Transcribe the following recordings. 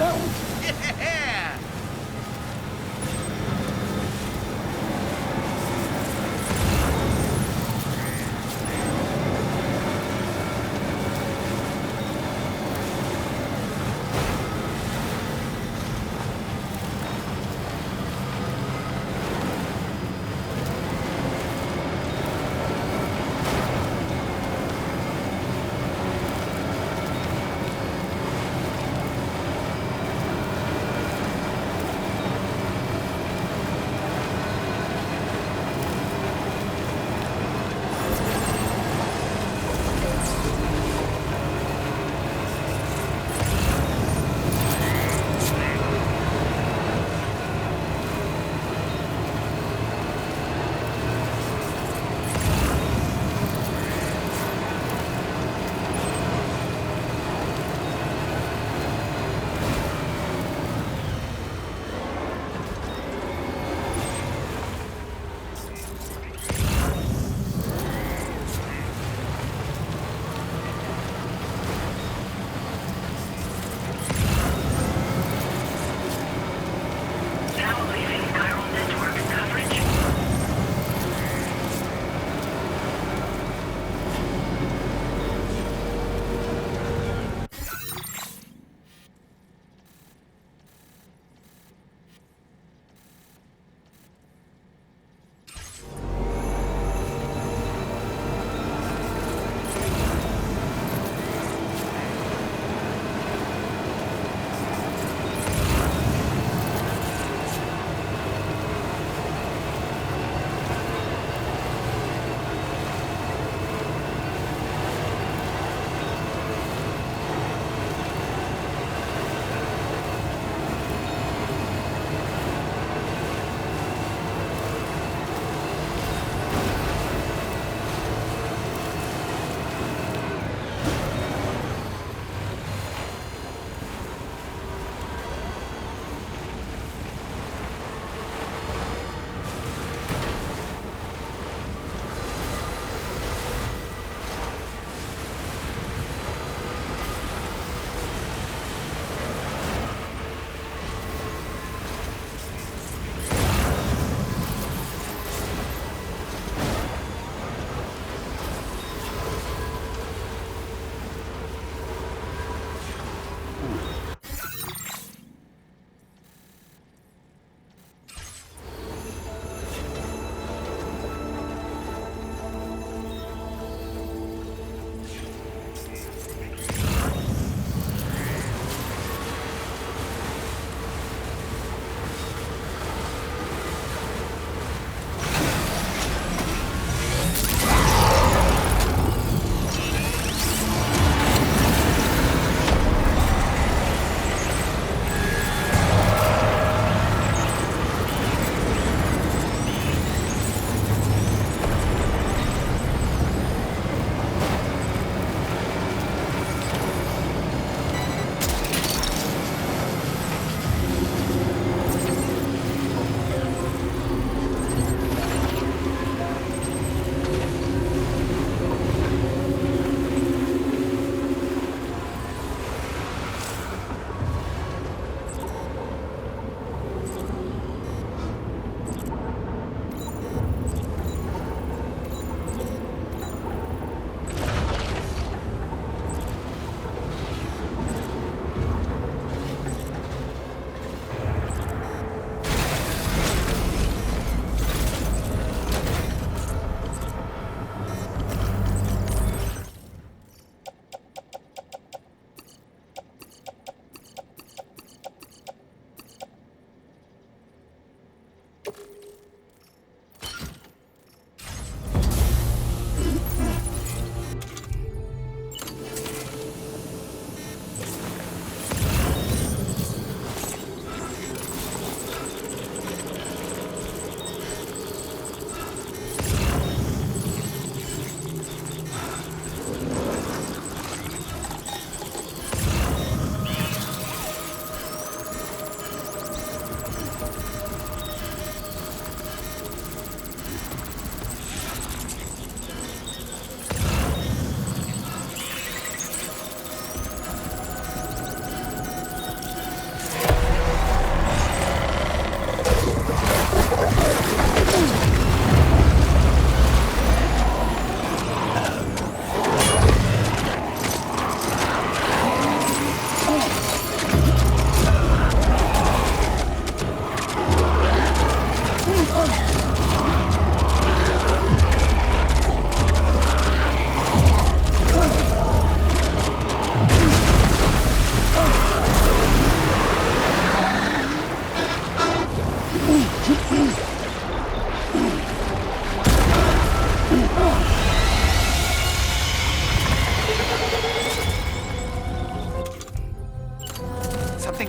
Yeah!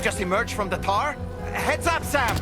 just emerged from the tar? Heads up, Sam!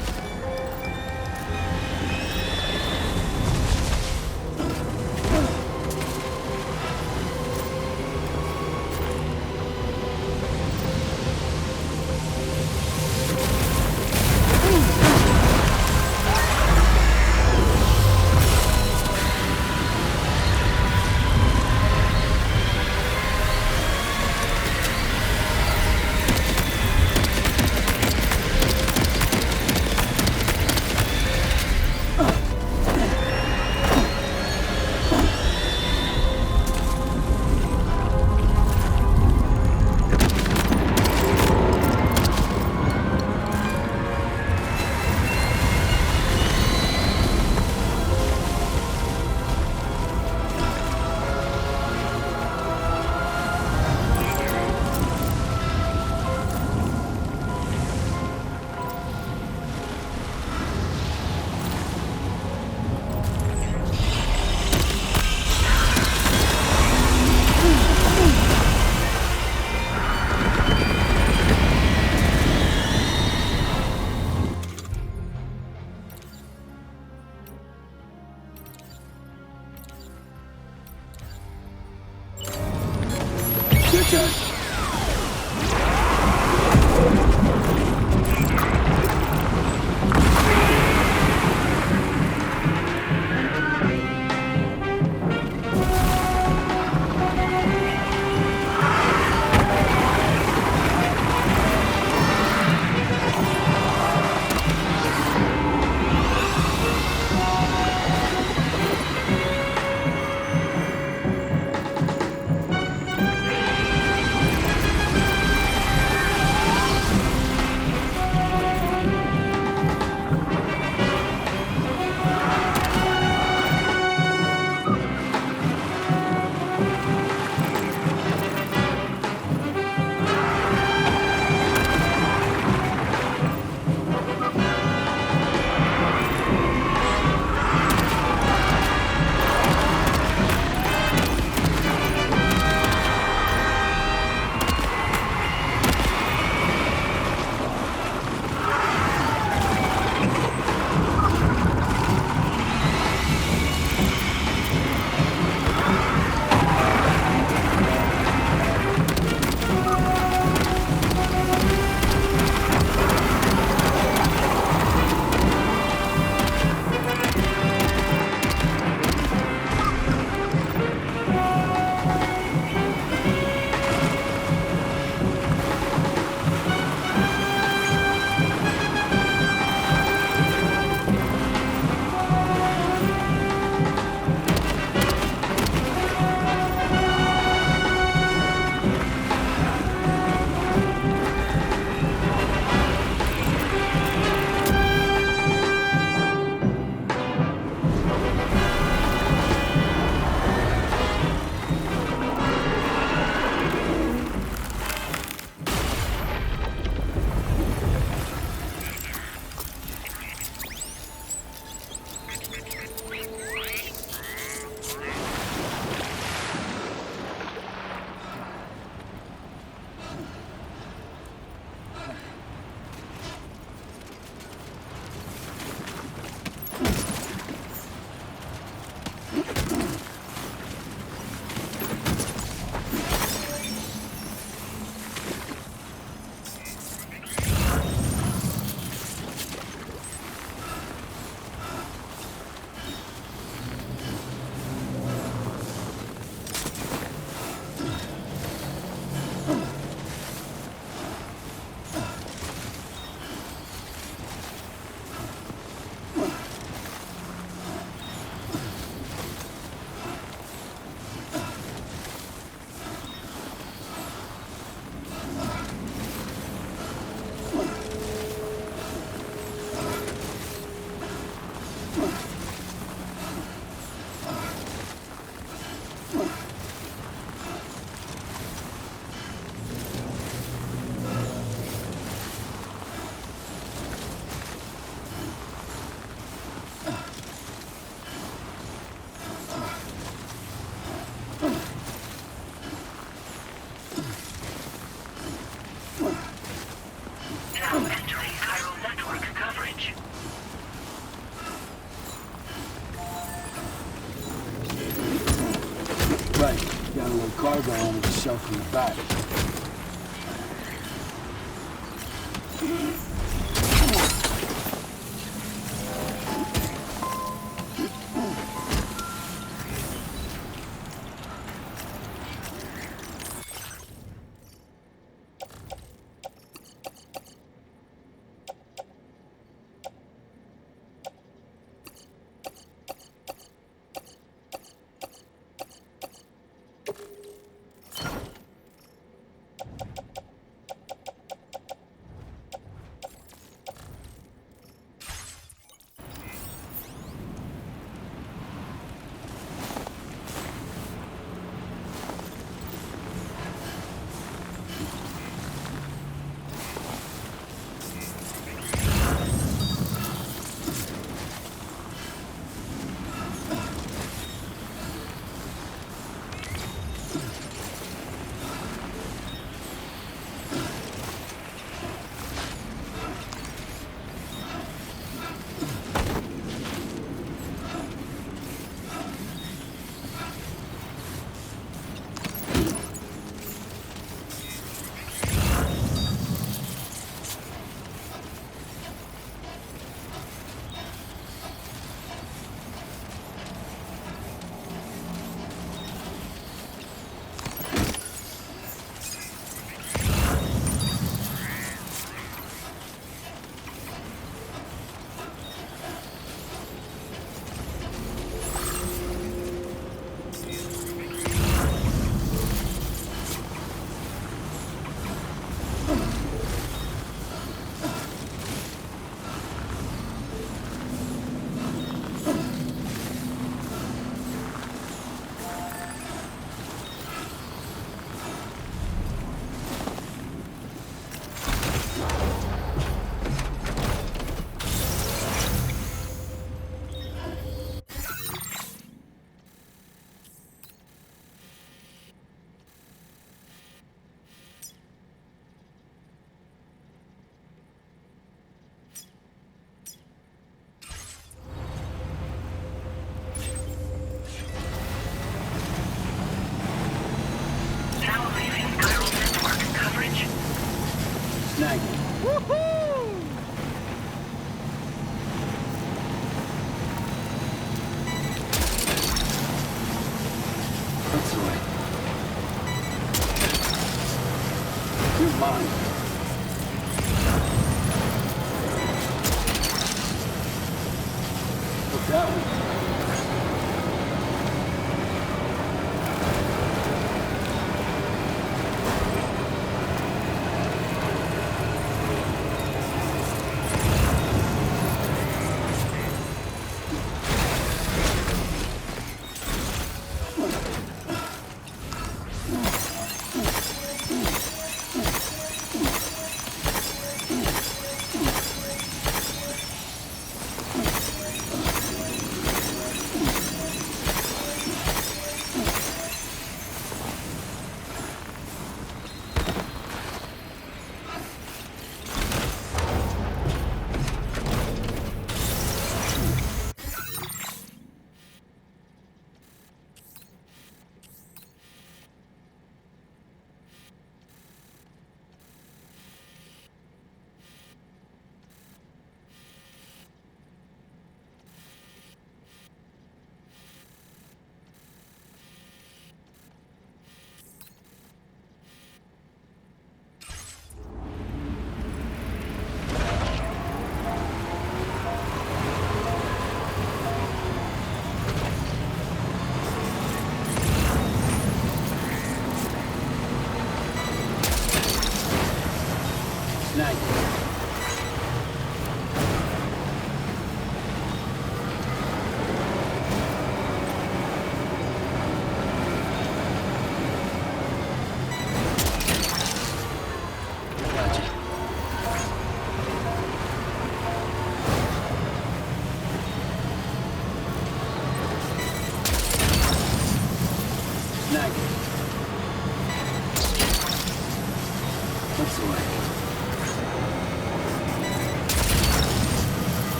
Shell from the back.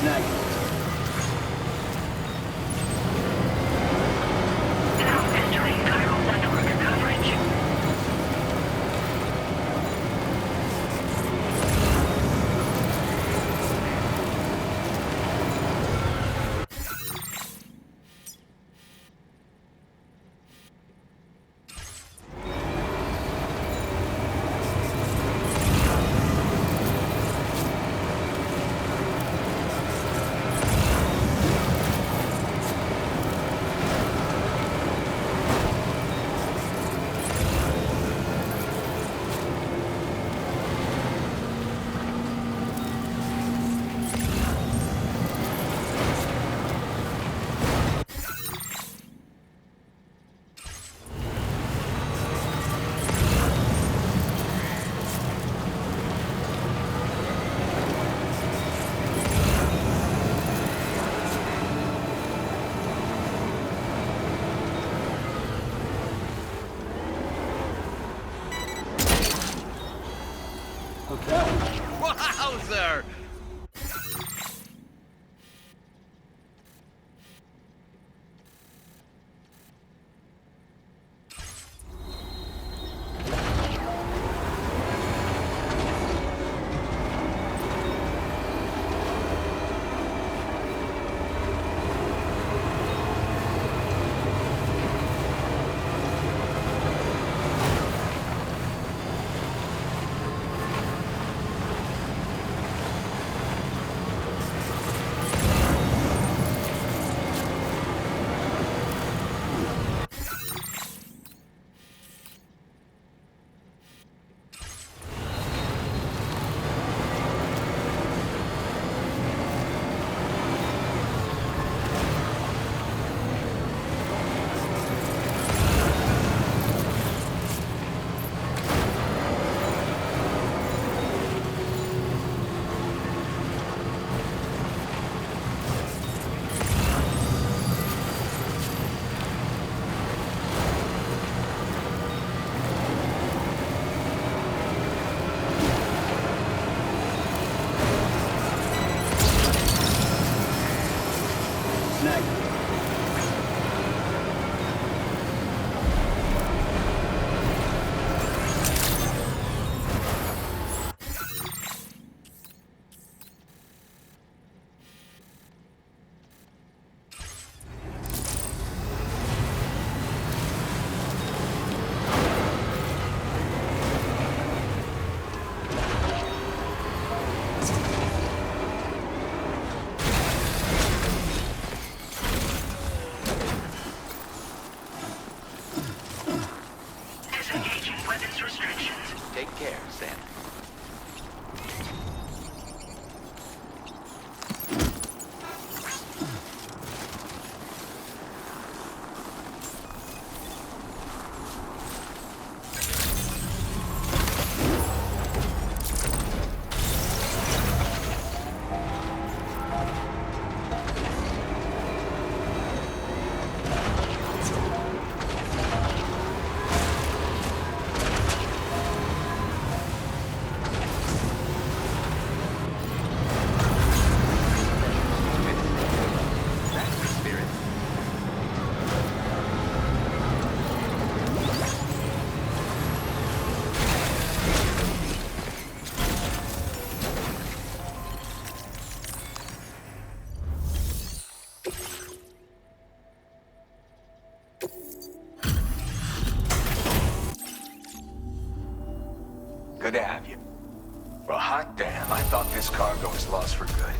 Negative. Now entering chiral network coverage. Okay. Wowzer! Negative. Disengaging weapons restrictions. Take care, Sam. That's the spirit. Good to have you. Well, hot damn, I thought this cargo was lost for good.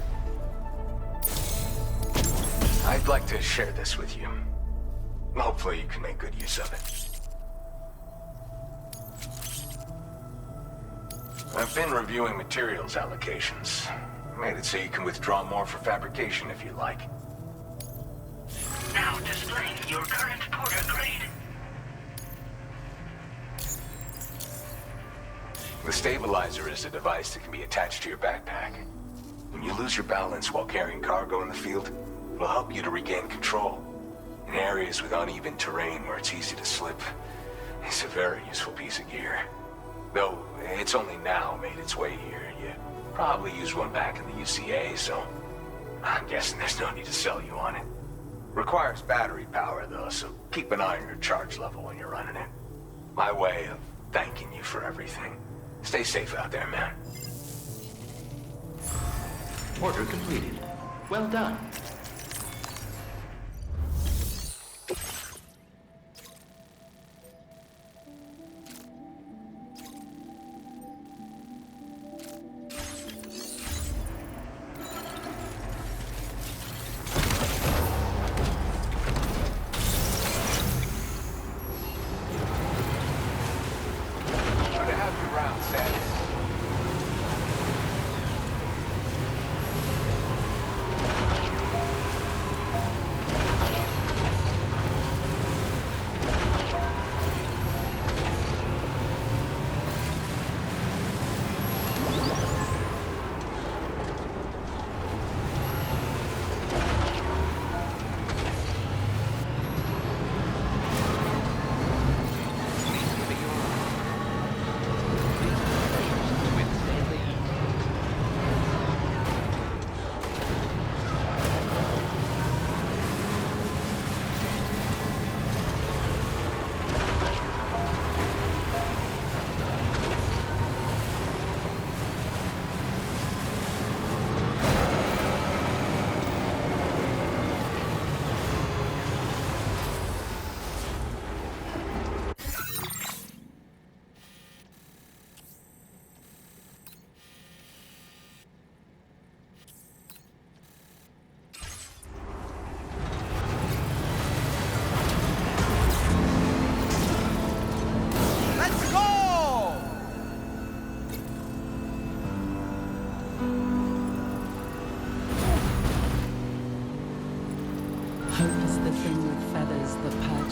I'd like to share this with you. Hopefully you can make good use of it. I've been reviewing materials allocations. Made it so you can withdraw more for fabrication if you like. Now displaying your current porter grade. The stabilizer is a device that can be attached to your backpack. When you lose your balance while carrying cargo in the field, it'll help you to regain control. In areas with uneven terrain where it's easy to slip, it's a very useful piece of gear. Though it's only now made its way here. You probably used one back in the UCA, so I'm guessing there's no need to sell you on it. Requires battery power, though, so keep an eye on your charge level when you're running it. My way of thanking you for everything. Stay safe out there, man. Order completed. Well done.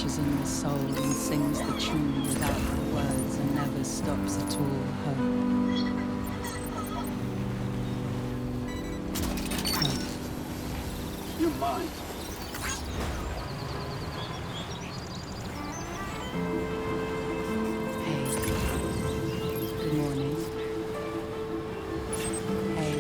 In the soul and sings the tune without the words and never stops at all. Hope. You're mine. Hey. Good morning. Hey.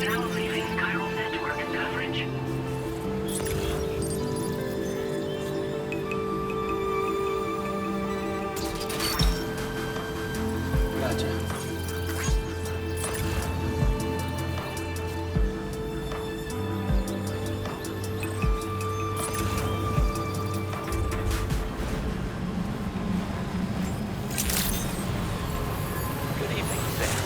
Now leaving chiral network coverage. Gotcha. Good evening, Sam.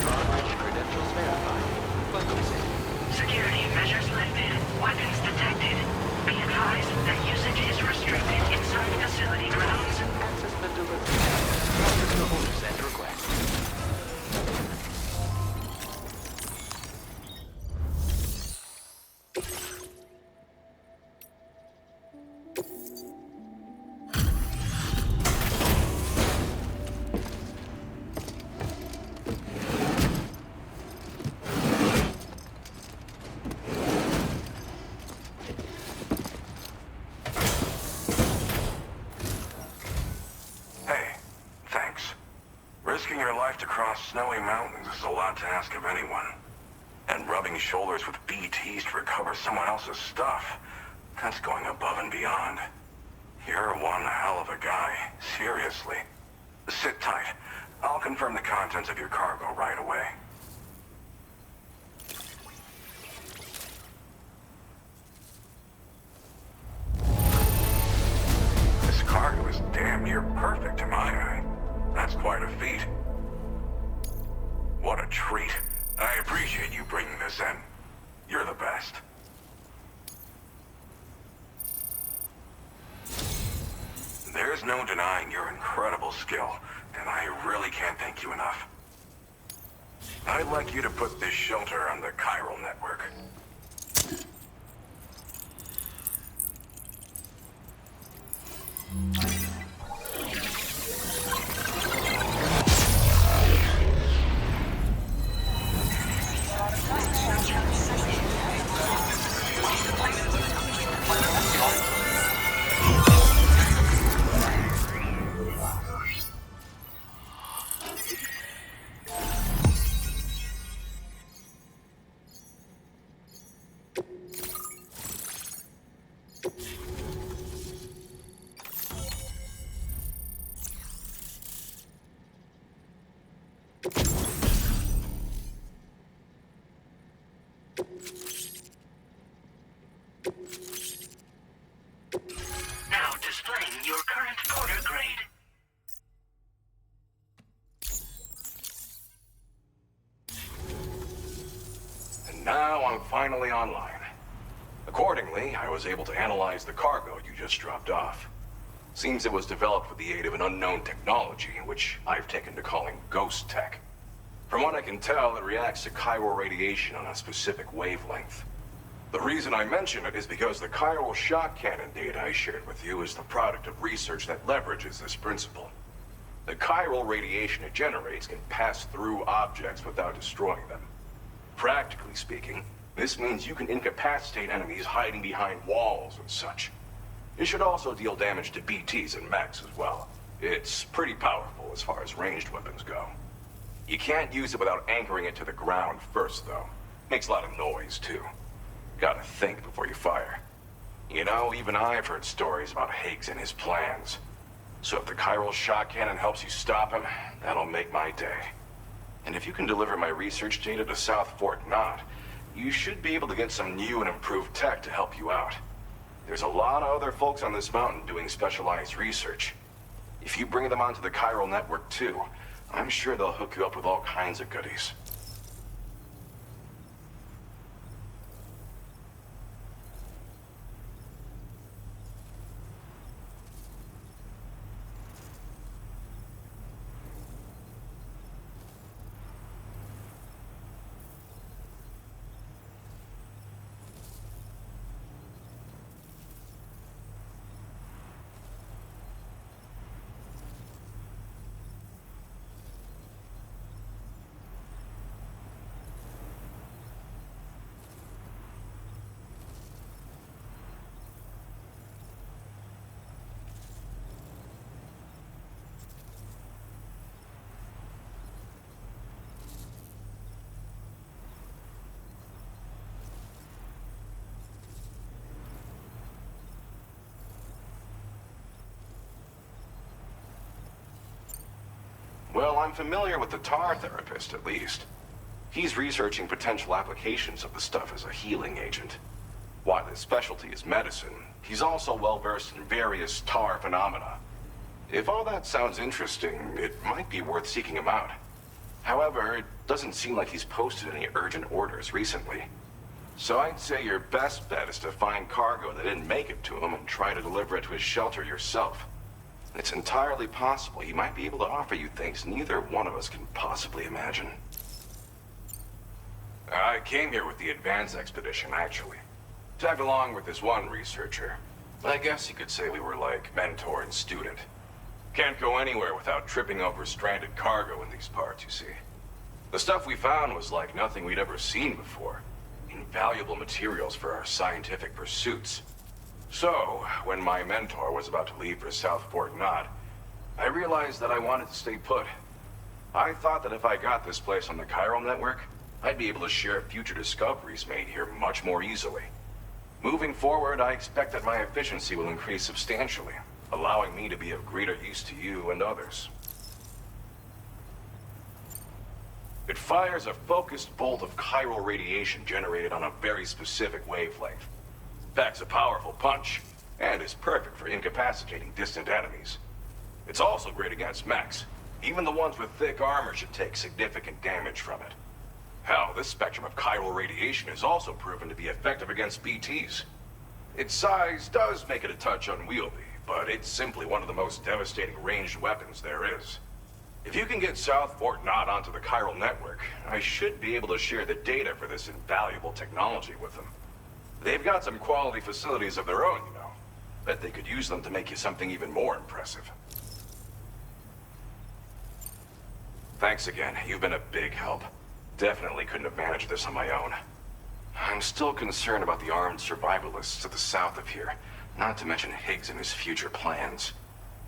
Drawbridge credentials verified. Welcome, Sam. Security measures lifted. Weapons detected. Be advised that usage is restricted inside facility grounds. Access been delivered. Officer to orders and request. Hey, thanks. Risking your life to cross snowy mountains is a lot to ask of anyone. And rubbing shoulders with BTs to recover someone else's stuff, that's going above and beyond. You're one hell of a guy, seriously. Sit tight. I'll confirm the contents of your cargo right away. This cargo is damn near perfect to my eye. That's quite a feat. What a treat. I appreciate you bringing this in. You're the best. There's no denying your incredible skill, and I really can't thank you enough. I'd like you to put this shelter on the chiral network. now I'm finally online. Accordingly, I was able to analyze the cargo you just dropped off. Seems it was developed with the aid of an unknown technology, which I've taken to calling ghost tech. From what I can tell, it reacts to chiral radiation on a specific wavelength. The reason I mention it is because the chiral shock cannon data I shared with you is the product of research that leverages this principle. The chiral radiation it generates can pass through objects without destroying them. Practically speaking, this means you can incapacitate enemies hiding behind walls and such. It should also deal damage to BTs and mechs as well. It's pretty powerful as far as ranged weapons go. You can't use it without anchoring it to the ground first, though. Makes a lot of noise, too. Gotta think before you fire. You know, even I've heard stories about Higgs and his plans. So if the chiral shock cannon helps you stop him, that'll make my day. And if you can deliver my research data to South Fort Knot, you should be able to get some new and improved tech to help you out. There's a lot of other folks on this mountain doing specialized research. If you bring them onto the chiral network too, I'm sure they'll hook you up with all kinds of goodies. Well, I'm familiar with the tar therapist, at least. He's researching potential applications of the stuff as a healing agent. While his specialty is medicine, he's also well-versed in various tar phenomena. If all that sounds interesting, it might be worth seeking him out. However, it doesn't seem like he's posted any urgent orders recently. So I'd say your best bet is to find cargo that didn't make it to him and try to deliver it to his shelter yourself. It's entirely possible he might be able to offer you things neither one of us can possibly imagine. I came here with the advance expedition, actually. Tagged along with this one researcher. I guess you could say we were like mentor and student. Can't go anywhere without tripping over stranded cargo in these parts, you see. The stuff we found was like nothing we'd ever seen before. Invaluable materials for our scientific pursuits. So, when my mentor was about to leave for South Fort Knot, I realized that I wanted to stay put. I thought that if I got this place on the chiral network, I'd be able to share future discoveries made here much more easily. Moving forward, I expect that my efficiency will increase substantially, allowing me to be of greater use to you and others. It fires a focused bolt of chiral radiation generated on a very specific wavelength. Packs a powerful punch, and is perfect for incapacitating distant enemies. It's also great against mechs. Even the ones with thick armor should take significant damage from it. Hell, this spectrum of chiral radiation is also proven to be effective against BTs. Its size does make it a touch unwieldy, but it's simply one of the most devastating ranged weapons there is. If you can get South Fort Knot onto the chiral network, I should be able to share the data for this invaluable technology with them. They've got some quality facilities of their own, you know. Bet they could use them to make you something even more impressive. Thanks again. You've been a big help. Definitely couldn't have managed this on my own. I'm still concerned about the armed survivalists to the south of here, not to mention Higgs and his future plans.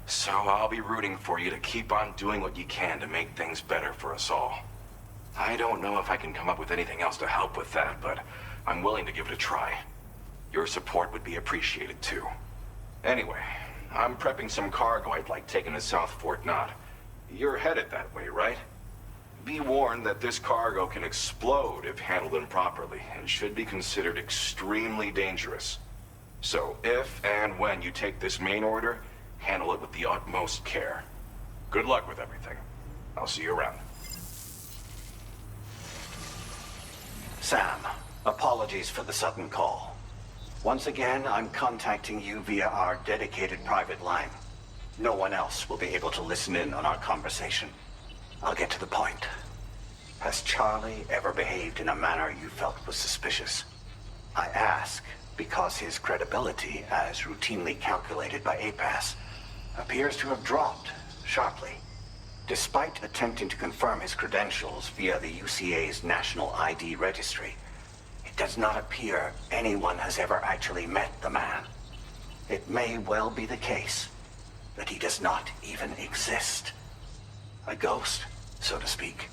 So I'll be rooting for you to keep on doing what you can to make things better for us all. I don't know if I can come up with anything else to help with that, but I'm willing to give it a try. Your support would be appreciated too. Anyway, I'm prepping some cargo I'd like taken to South Fort Knot. You're headed that way, right? Be warned that this cargo can explode if handled improperly, and should be considered extremely dangerous. So if and when you take this main order, handle it with the utmost care. Good luck with everything. I'll see you around. Sam, Apologies for the sudden call. Once again, I'm contacting you via our dedicated private line. No one else will be able to listen in on our conversation. I'll get to the point. Has Charlie ever behaved in a manner you felt was suspicious? I ask because his credibility, as routinely calculated by APAS, appears to have dropped sharply. Despite attempting to confirm his credentials via the UCA's National ID Registry, it does not appear anyone has ever actually met the man. It may well be the case that he does not even exist. A ghost, so to speak.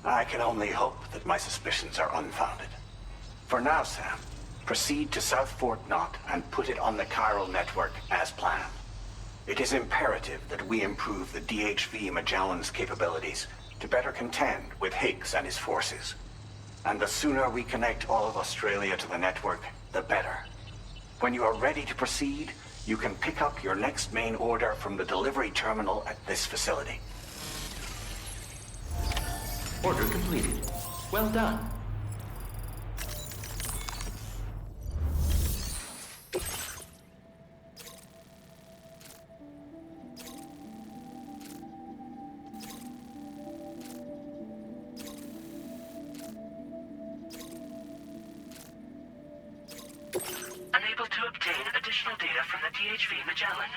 I can only hope that my suspicions are unfounded. For now, Sam, proceed to South Fort Knot and put it on the chiral network as planned. It is imperative that we improve the DHV Magellan's capabilities to better contend with Higgs and his forces. And the sooner we connect all of Australia to the network, the better. When you are ready to proceed, you can pick up your next main order from the delivery terminal at this facility. Order completed. Well done. Unable to obtain additional data from the DHV Magellan.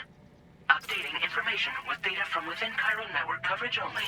Updating information with data from within chiral network coverage only.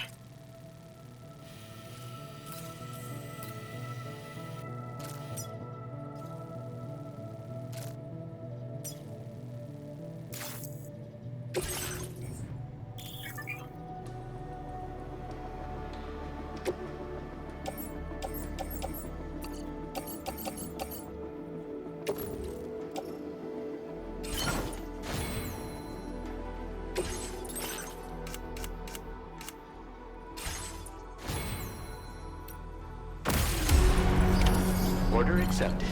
Order accepted.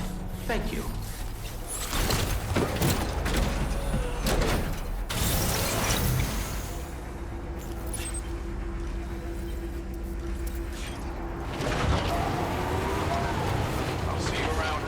Thank you. I'll see you around.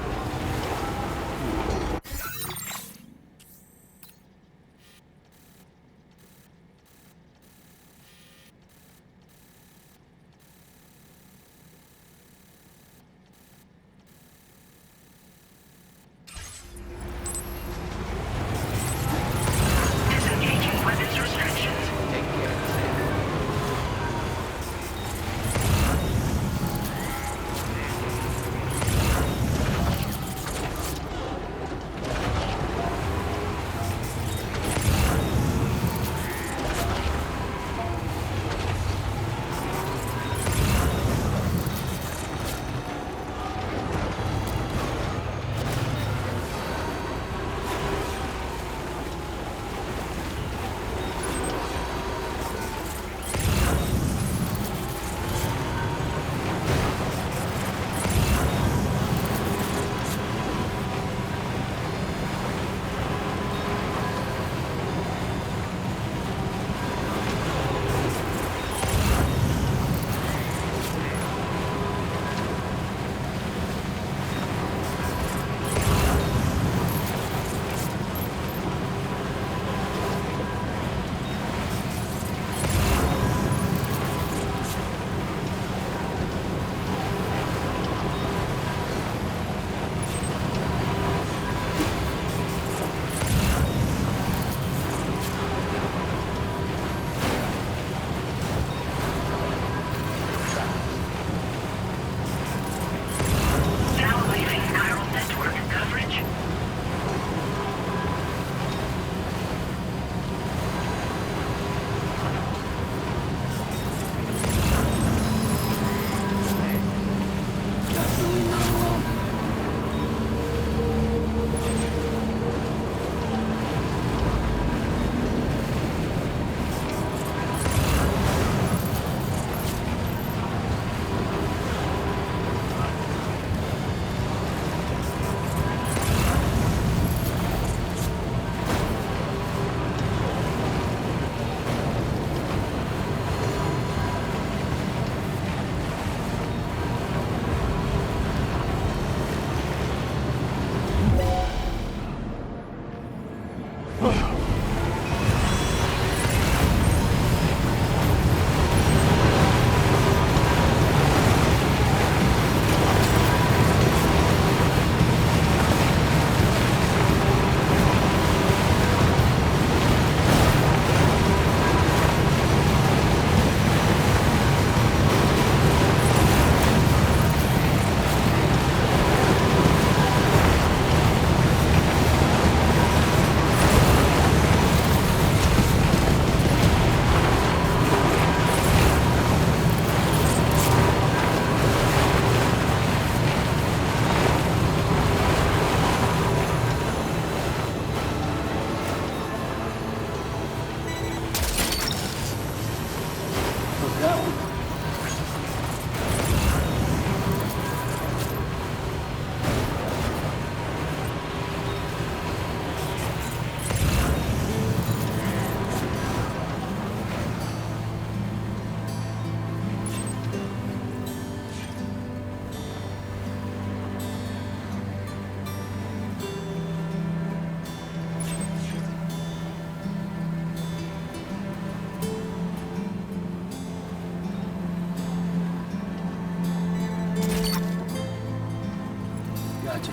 Gotcha.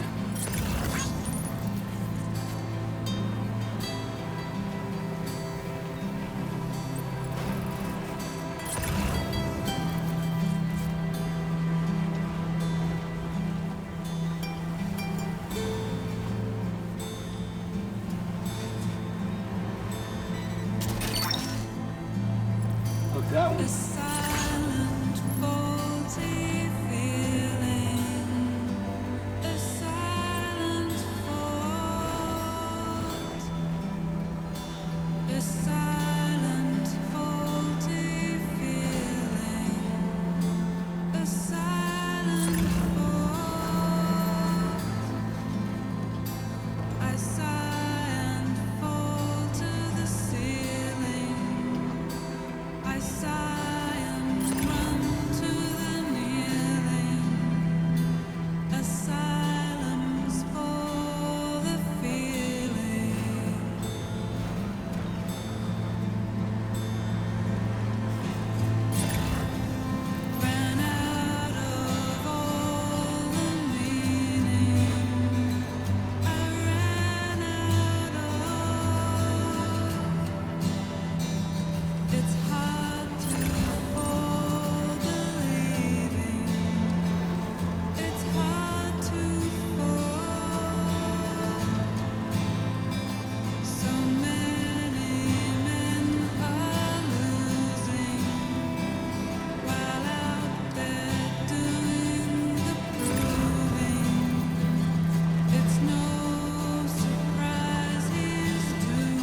Hook that one. A silent, faulty feeling. A silent fault. A silent, faulty feeling. A silent fault. I sigh and fall to the ceiling. I sigh and run to the kneeling. Asylums for the feeling. Ran out of all the meaning. I ran out of. It's hard to fall believing. It's hard to fall. So many men are losing while out there doing the proving. It's no surprise he's doing.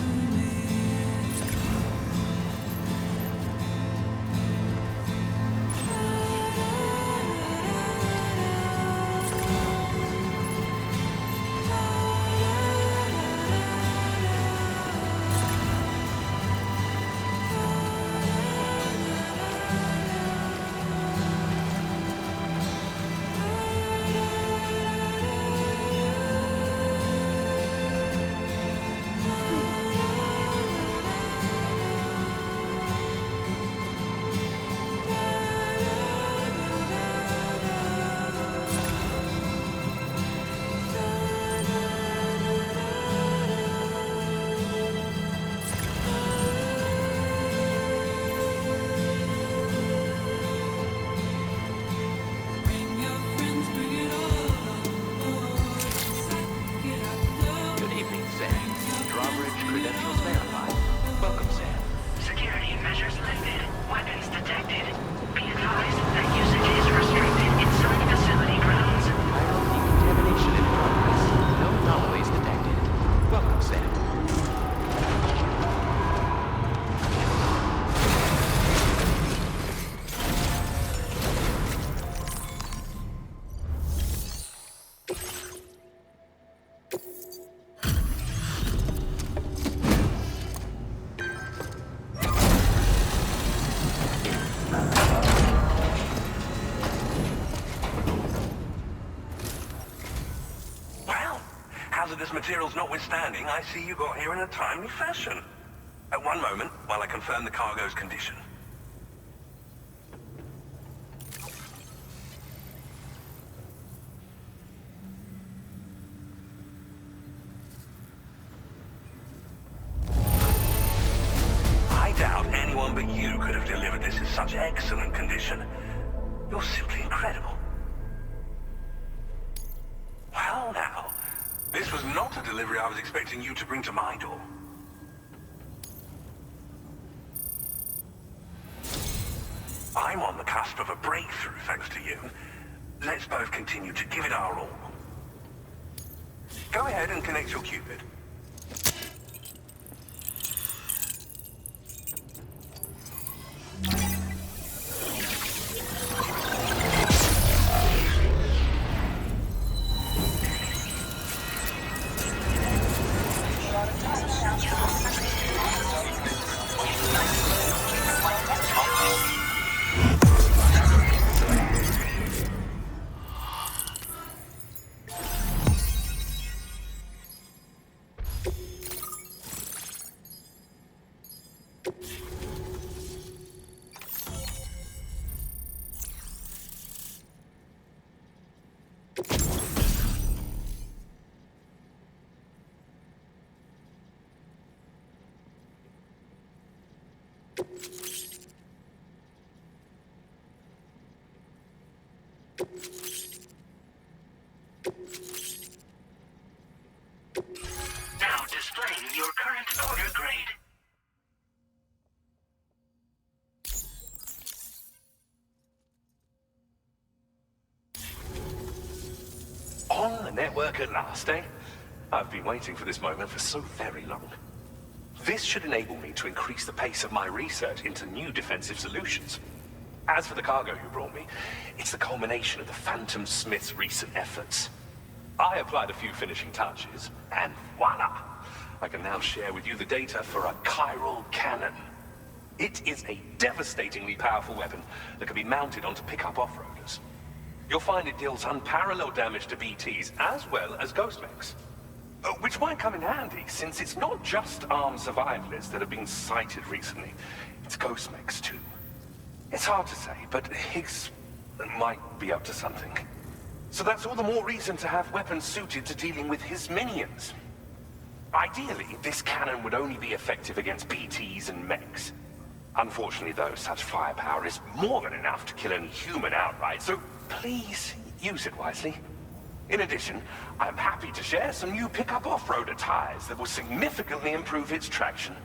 Bring your friends, bring it all on board. Suck it up, no. Good evening, Sam. Drawbridge credentials verified. Welcome, Sam. Security measures lifted. Weapons detected. Be advised that usage is restricted inside facility grounds. Viral decontamination in progress. No anomalies detected. Welcome, Sam. Well, hazardous materials notwithstanding, I see you got here in a timely fashion. At one moment, while I confirm the cargo's condition. I doubt anyone but you could have delivered this in such excellent condition. You're simply incredible. Well now, this was not a delivery I was expecting you to bring to my door. I'm on the cusp of a breakthrough thanks to you. Let's both continue to give it our all. Go ahead and connect your Cupid. Now displaying your current order grade. On the network at last, eh? I've been waiting for this moment for so very long. This should enable me to increase the pace of my research into new defensive solutions. As for the cargo you brought me, it's the culmination of the Phantom Smith's recent efforts. I applied a few finishing touches, and voila! I can now share with you the data for a chiral cannon. It is a devastatingly powerful weapon that can be mounted onto pickup off-roaders. You'll find it deals unparalleled damage to BTs as well as ghost mechs. Which might come in handy, since it's not just armed survivalists that have been sighted recently. It's ghost mechs too. It's hard to say, but Higgs might be up to something. So that's all the more reason to have weapons suited to dealing with his minions. Ideally, this cannon would only be effective against BTs and mechs. Unfortunately, though, such firepower is more than enough to kill any human outright, so please use it wisely. In addition, I'm happy to share some new pickup off-roader tires that will significantly improve its traction.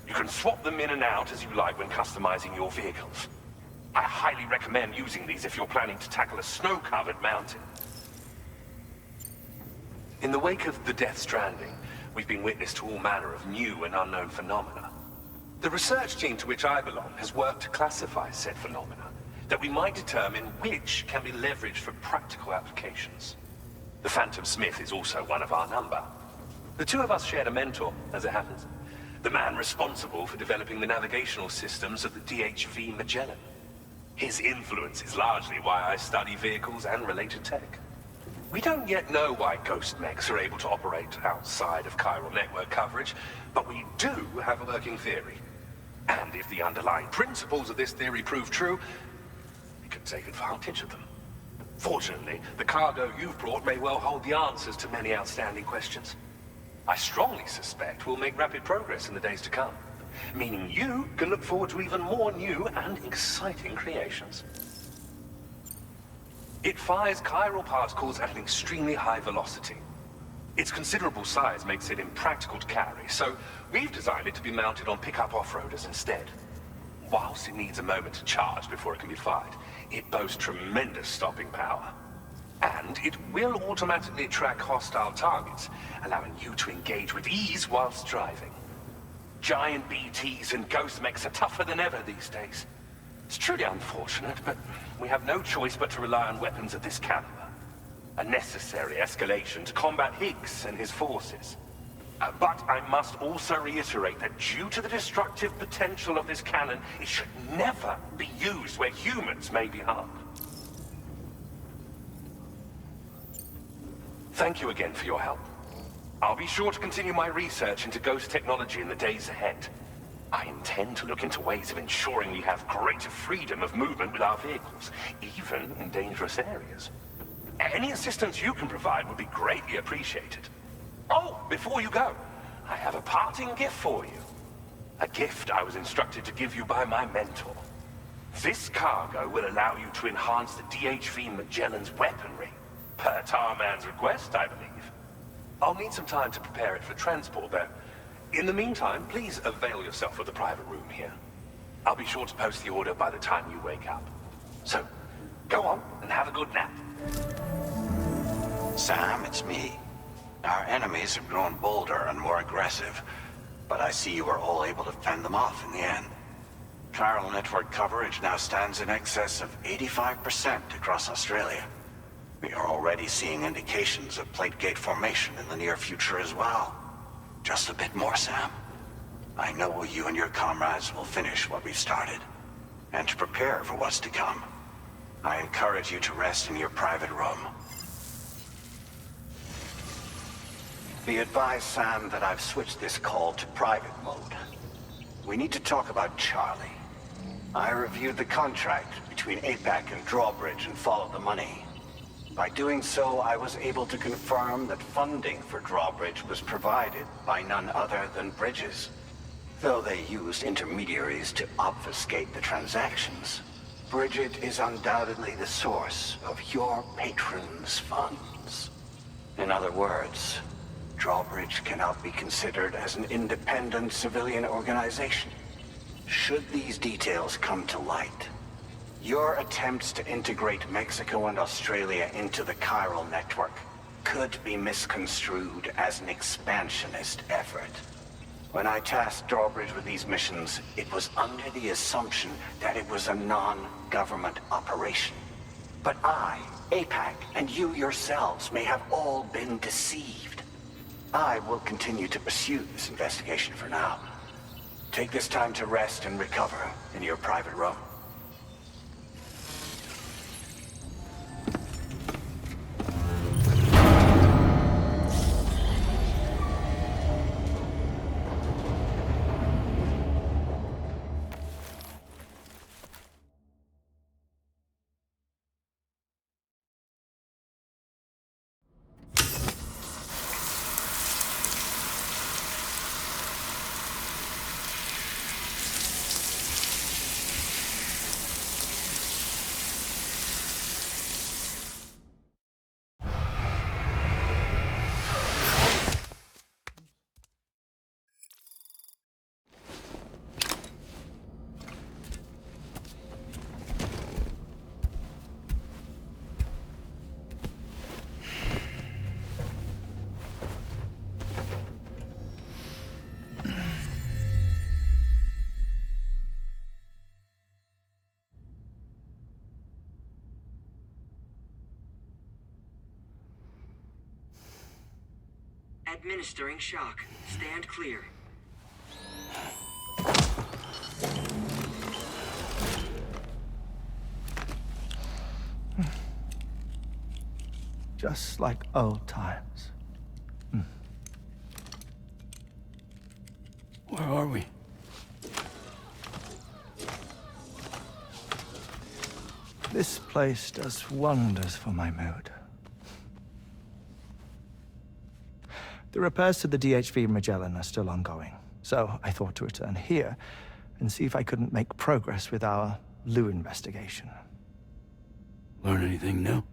You can swap them in and out as you like when customizing your vehicles. I highly recommend using these if you're planning to tackle a snow-covered mountain. In the wake of the Death Stranding, we've been witness to all manner of new and unknown phenomena. The research team to which I belong has worked to classify said phenomena, that we might determine which can be leveraged for practical applications. The Phantom Smith is also one of our number. The two of us shared a mentor, as it happens. The man responsible for developing the navigational systems of the DHV Magellan. His influence is largely why I study vehicles and related tech. We don't yet know why ghost mechs are able to operate outside of chiral network coverage, but we do have a working theory. And if the underlying principles of this theory prove true, we can take advantage of them. Fortunately, the cargo you've brought may well hold the answers to many outstanding questions. I strongly suspect we'll make rapid progress in the days to come, meaning you can look forward to even more new and exciting creations. It fires chiral particles at an extremely high velocity. Its considerable size makes it impractical to carry, so we've designed it to be mounted on pickup off-roaders instead. Whilst it needs a moment to charge before it can be fired, it boasts tremendous stopping power. And it will automatically track hostile targets, allowing you to engage with ease whilst driving. Giant BTs and ghost mechs are tougher than ever these days. It's truly unfortunate, but we have no choice but to rely on weapons of this caliber. A necessary escalation to combat Higgs and his forces. But I must also reiterate that due to the destructive potential of this cannon, it should never be used where humans may be harmed. Thank you again for your help. I'll be sure to continue my research into ghost technology in the days ahead. I intend to look into ways of ensuring we have greater freedom of movement with our vehicles, even in dangerous areas. Any assistance you can provide would be greatly appreciated. Oh, before you go, I have a parting gift for you. A gift I was instructed to give you by my mentor. This cargo will allow you to enhance the DHV Magellan's weaponry, per Tarman's request, I believe. I'll need some time to prepare it for transport, though. In the meantime, please avail yourself of the private room here. I'll be sure to post the order by the time you wake up. So, go on and have a good nap. Sam, it's me. Our enemies have grown bolder and more aggressive, but I see you were all able to fend them off in the end. Chiral network coverage now stands in excess of 85% across Australia. We are already seeing indications of plate gate formation in the near future as well. Just a bit more, Sam. I know you and your comrades will finish what we've started, and to prepare for what's to come. I encourage you to rest in your private room. Be advised, Sam, that I've switched this call to private mode. We need to talk about Charlie. I reviewed the contract between APAC and Drawbridge and followed the money. By doing so, I was able to confirm that funding for Drawbridge was provided by none other than Bridges, though they used intermediaries to obfuscate the transactions. Bridget is undoubtedly the source of your patrons' funds. In other words, Drawbridge cannot be considered as an independent civilian organization. Should these details come to light, your attempts to integrate Mexico and Australia into the chiral network could be misconstrued as an expansionist effort. When I tasked Drawbridge with these missions, it was under the assumption that it was a non-government operation. But I, APAC, and you yourselves may have all been deceived. I will continue to pursue this investigation for now. Take this time to rest and recover in your private room. Administering shock. Stand clear. Just like old times. Where are we? This place does wonders for my mood. The repairs to the DHV Magellan are still ongoing, so I thought to return here and see if I couldn't make progress with our Lou investigation. Learn anything new?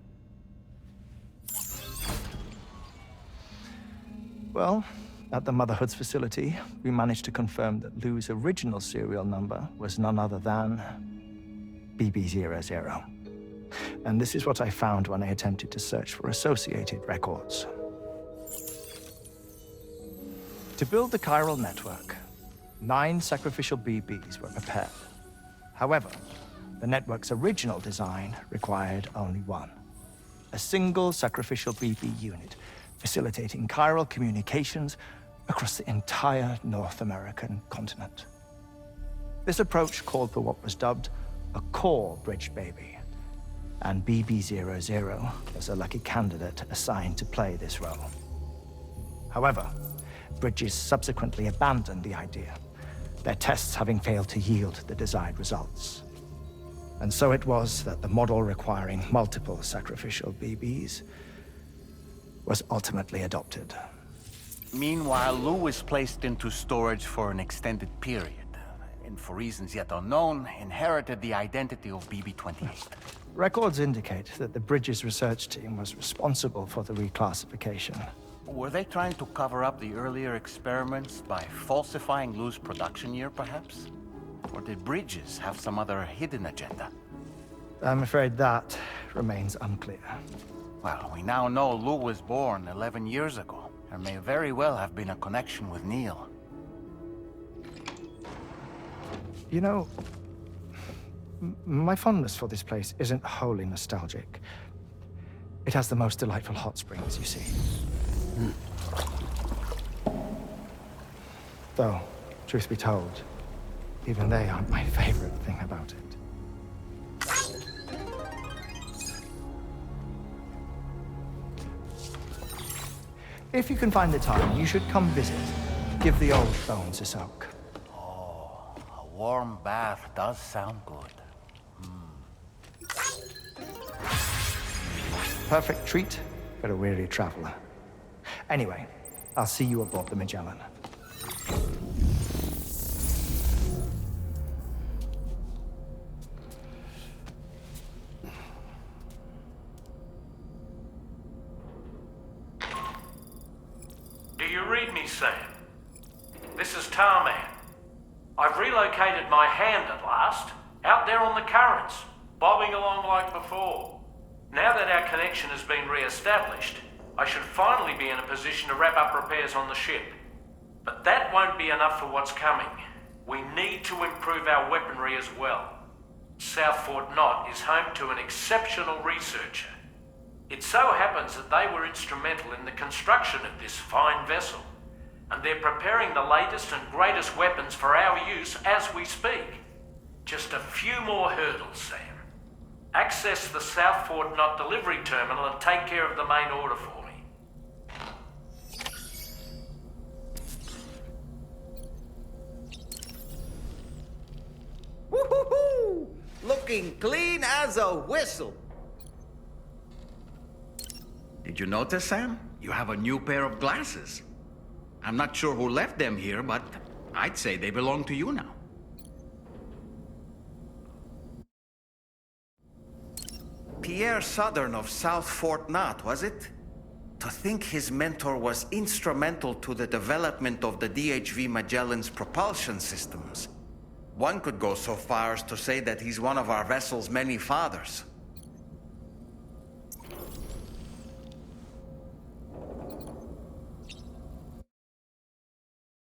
Well, at the Motherhood's facility, we managed to confirm that Lou's original serial number was none other than BB00. And this is what I found when I attempted to search for associated records. To build the chiral network, 9 sacrificial BBs were prepared. However, the network's original design required only 1. A single sacrificial BB unit facilitating chiral communications across the entire North American continent. This approach called for what was dubbed a core bridge baby, and BB00 was a lucky candidate assigned to play this role. However, Bridges subsequently abandoned the idea, their tests having failed to yield the desired results. And so it was that the model requiring multiple sacrificial BBs was ultimately adopted. Meanwhile, Lou was placed into storage for an extended period, and for reasons yet unknown, inherited the identity of BB-28. Records indicate that the Bridges research team was responsible for the reclassification. Were they trying to cover up the earlier experiments by falsifying Lou's production year, perhaps? Or did Bridges have some other hidden agenda? I'm afraid that remains unclear. Well, we now know Lou was born 11 years ago. There may very well have been a connection with Neil. You know, my fondness for this place isn't wholly nostalgic. It has the most delightful hot springs, you see. Though, truth be told, even they aren't my favorite thing about it. If you can find the time, you should come visit. Give the old bones a soak. Oh, a warm bath does sound good. Perfect treat for a weary traveler. Anyway, I'll see you aboard the Magellan. read me, Sam? This is Tarman. I've relocated my hand at last, out there on the currents, bobbing along like before. Now that our connection has been re-established, I should finally be in a position to wrap up repairs on the ship. But that won't be enough for what's coming. We need to improve our weaponry as well. South Fort Knot is home to an exceptional researcher. It so happens that they were instrumental in the construction of this fine vessel, and they're preparing the latest and greatest weapons for our use as we speak. Just a few more hurdles, Sam. Access the South Fort Knot delivery terminal and take care of the main order for me. Woo-hoo-hoo! Looking clean as a whistle. Did you notice, Sam? You have a new pair of glasses. I'm not sure who left them here, but I'd say they belong to you now. Pierre Southern of South Fort Knot, was it? To think his mentor was instrumental to the development of the DHV Magellan's propulsion systems. One could go so far as to say that he's one of our vessel's many fathers.